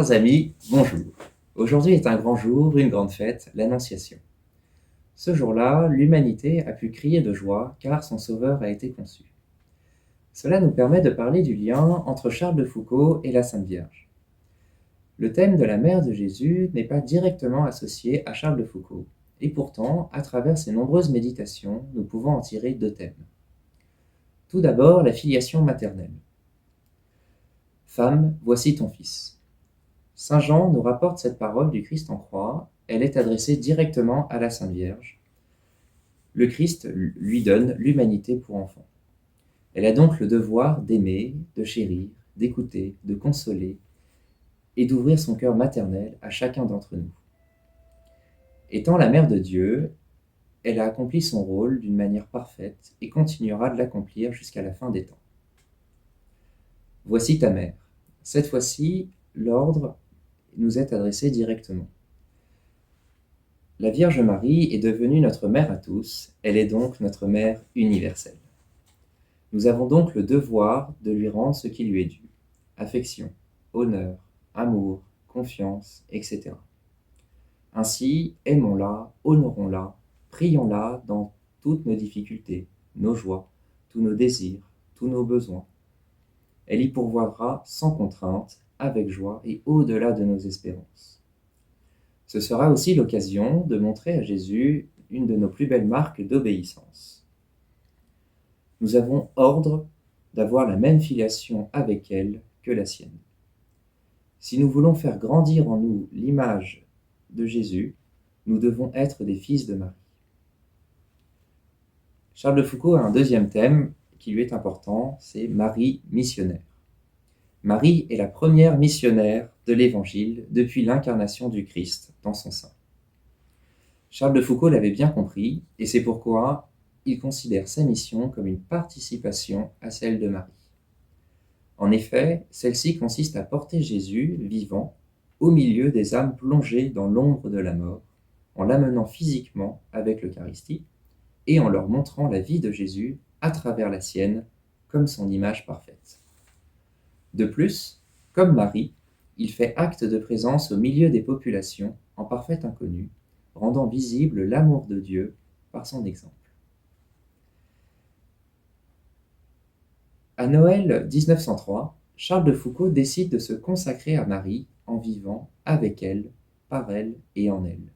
Chers amis, bonjour. Aujourd'hui est un grand jour, une grande fête, l'Annonciation. Ce jour-là, l'humanité a pu crier de joie car son Sauveur a été conçu. Cela nous permet de parler du lien entre Charles de Foucault et la Sainte Vierge. Le thème de la mère de Jésus n'est pas directement associé à Charles de Foucault, et pourtant, à travers ses nombreuses méditations, nous pouvons en tirer deux thèmes. Tout d'abord, la filiation maternelle. Femme, voici ton fils. Saint Jean nous rapporte cette parole du Christ en croix. Elle est adressée directement à la Sainte Vierge. Le Christ lui donne l'humanité pour enfant. Elle a donc le devoir d'aimer, de chérir, d'écouter, de consoler et d'ouvrir son cœur maternel à chacun d'entre nous. Étant la mère de Dieu, elle a accompli son rôle d'une manière parfaite et continuera de l'accomplir jusqu'à la fin des temps. Voici ta mère. Cette fois-ci, l'ordre nous est adressé directement. La Vierge Marie est devenue notre mère à tous, elle est donc notre mère universelle. Nous avons donc le devoir de lui rendre ce qui lui est dû: affection, honneur, amour, confiance, etc. Ainsi, aimons-la, honorons-la, prions-la dans toutes nos difficultés, nos joies, tous nos désirs, tous nos besoins. Elle y pourvoira sans contrainte, avec joie et au-delà de nos espérances. Ce sera aussi l'occasion de montrer à Jésus une de nos plus belles marques d'obéissance. Nous avons ordre d'avoir la même filiation avec elle que la sienne. Si nous voulons faire grandir en nous l'image de Jésus, nous devons être des fils de Marie. Charles de Foucault a un deuxième thème qui lui est important, c'est Marie missionnaire. Marie est la première missionnaire de l'Évangile depuis l'incarnation du Christ dans son sein. Charles de Foucault l'avait bien compris, et c'est pourquoi il considère sa mission comme une participation à celle de Marie. En effet, celle-ci consiste à porter Jésus, vivant, au milieu des âmes plongées dans l'ombre de la mort, en l'amenant physiquement avec l'Eucharistie, et en leur montrant la vie de Jésus à travers la sienne, comme son image parfaite. De plus, comme Marie, il fait acte de présence au milieu des populations en parfait inconnu, rendant visible l'amour de Dieu par son exemple. À Noël 1903, Charles de Foucault décide de se consacrer à Marie en vivant avec elle, par elle et en elle.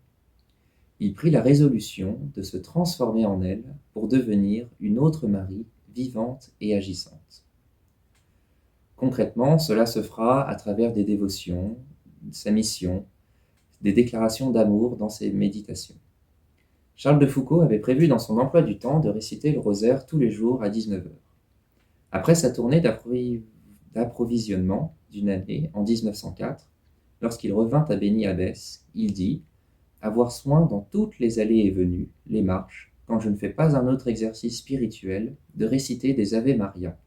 Il prit la résolution de se transformer en elle pour devenir une autre Marie vivante et agissante. Concrètement, cela se fera à travers des dévotions, sa mission, des déclarations d'amour dans ses méditations. Charles de Foucault avait prévu dans son emploi du temps de réciter le rosaire tous les jours à 19h. Après sa tournée d'approvisionnement d'une année en 1904, lorsqu'il revint à Béni-Abbès, il dit « Avoir soin dans toutes les allées et venues, les marches, quand je ne fais pas un autre exercice spirituel, de réciter des Ave Maria,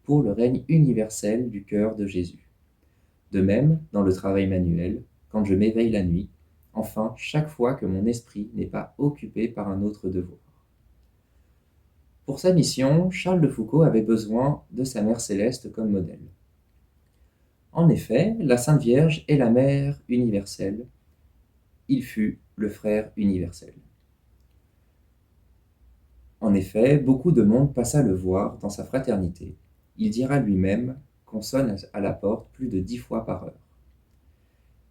pour le règne universel du cœur de Jésus. De même, dans le travail manuel, quand je m'éveille la nuit, enfin, chaque fois que mon esprit n'est pas occupé par un autre devoir. » Pour sa mission, Charles de Foucault avait besoin de sa mère céleste comme modèle. En effet, la Sainte Vierge est la mère universelle. Il fut le frère universel. En effet, beaucoup de monde passa le voir dans sa fraternité. Il dira lui-même qu'on sonne à la porte plus de 10 fois par heure.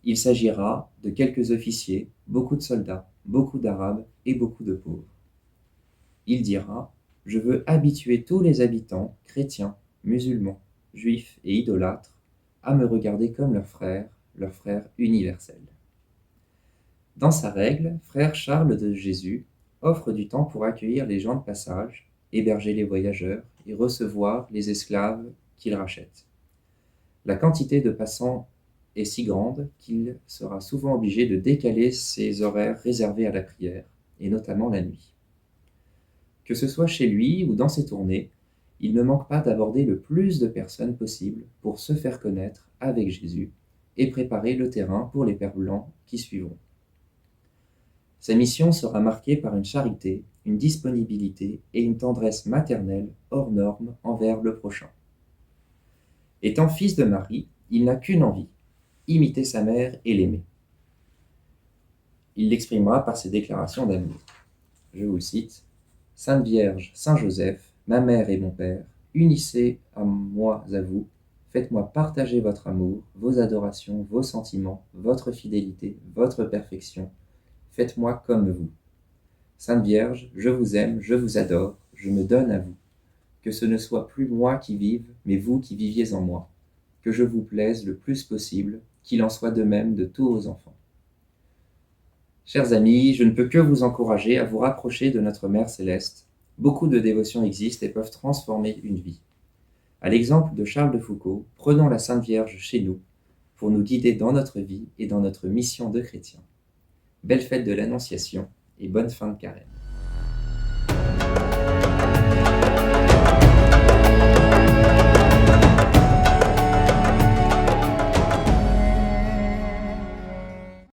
Il s'agira de quelques officiers, beaucoup de soldats, beaucoup d'Arabes et beaucoup de pauvres. Il dira « Je veux habituer tous les habitants, chrétiens, musulmans, juifs et idolâtres, à me regarder comme leur frère universel. » Dans sa règle, frère Charles de Jésus offre du temps pour accueillir les gens de passage, héberger les voyageurs et recevoir les esclaves qu'il rachète. La quantité de passants est si grande qu'il sera souvent obligé de décaler ses horaires réservés à la prière, et notamment la nuit. Que ce soit chez lui ou dans ses tournées, il ne manque pas d'aborder le plus de personnes possible pour se faire connaître avec Jésus et préparer le terrain pour les pères blancs qui suivront. Sa mission sera marquée par une charité, une disponibilité et une tendresse maternelle hors norme envers le prochain. Étant fils de Marie, il n'a qu'une envie, imiter sa mère et l'aimer. Il l'exprimera par ses déclarations d'amour. Je vous le cite. Sainte Vierge, Saint Joseph, ma mère et mon père, unissez à moi, à vous, faites-moi partager votre amour, vos adorations, vos sentiments, votre fidélité, votre perfection. Faites-moi comme vous. Sainte Vierge, je vous aime, je vous adore, je me donne à vous. Que ce ne soit plus moi qui vive, mais vous qui viviez en moi. Que je vous plaise le plus possible, qu'il en soit de même de tous vos enfants. Chers amis, je ne peux que vous encourager à vous rapprocher de notre Mère Céleste. Beaucoup de dévotions existent et peuvent transformer une vie. À l'exemple de Charles de Foucauld, prenons la Sainte Vierge chez nous pour nous guider dans notre vie et dans notre mission de chrétien. Belle fête de l'Annonciation et bonne fin de carême.